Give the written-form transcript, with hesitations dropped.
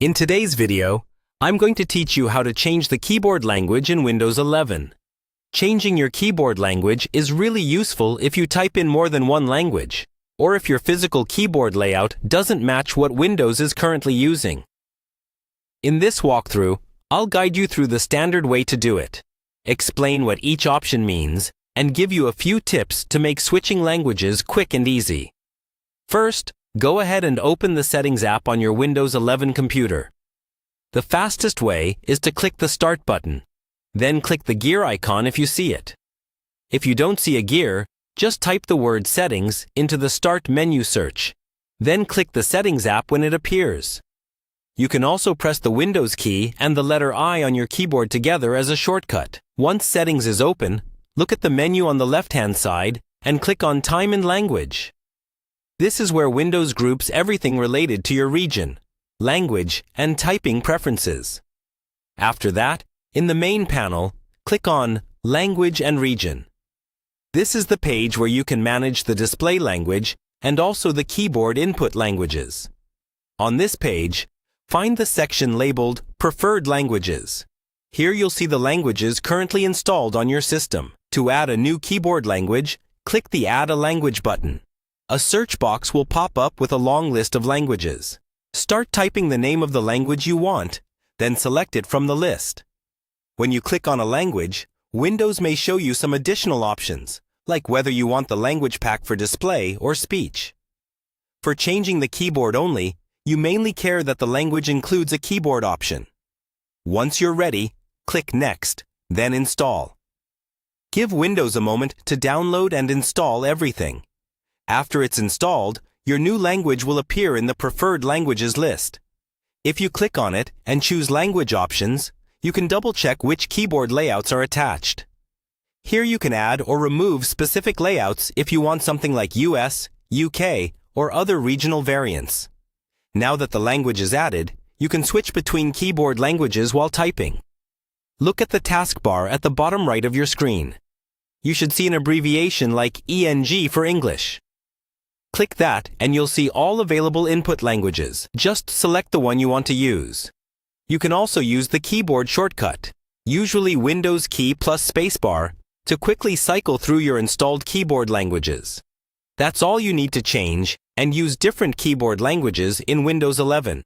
In today's video, I'm going to teach you how to change the keyboard language in Windows 11. Changing your keyboard language is really useful if you type in more than one language, or if your physical keyboard layout doesn't match what Windows is currently using. In this walkthrough, I'll guide you through the standard way to do it, explain what each option means, and give you a few tips to make switching languages quick and easy. First, go ahead and open the Settings app on your Windows 11 computer. The fastest way is to click the Start button. Then click the gear icon if you see it. If you don't see a gear, just type the word Settings into the Start menu search. Then click the Settings app when it appears. You can also press the Windows key and the letter I on your keyboard together as a shortcut. Once Settings is open, look at the menu on the left-hand side and click on Time and Language. This is where Windows groups everything related to your region, language, and typing preferences. After that, in the main panel, click on Language and Region. This is the page where you can manage the display language and also the keyboard input languages. On this page, find the section labeled Preferred Languages. Here you'll see the languages currently installed on your system. To add a new keyboard language, click the Add a Language button. A search box will pop up with a long list of languages. Start typing the name of the language you want, then select it from the list. When you click on a language, Windows may show you some additional options, like whether you want the language pack for display or speech. For changing the keyboard only, you mainly care that the language includes a keyboard option. Once you're ready, click Next, then Install. Give Windows a moment to download and install everything. After it's installed, your new language will appear in the Preferred Languages list. If you click on it and choose Language Options, you can double-check which keyboard layouts are attached. Here you can add or remove specific layouts if you want something like US, UK, or other regional variants. Now that the language is added, you can switch between keyboard languages while typing. Look at the taskbar at the bottom right of your screen. You should see an abbreviation like ENG for English. Click that and you'll see all available input languages. Just select the one you want to use. You can also use the keyboard shortcut, usually Windows key plus spacebar, to quickly cycle through your installed keyboard languages. That's all you need to change and use different keyboard languages in Windows 11.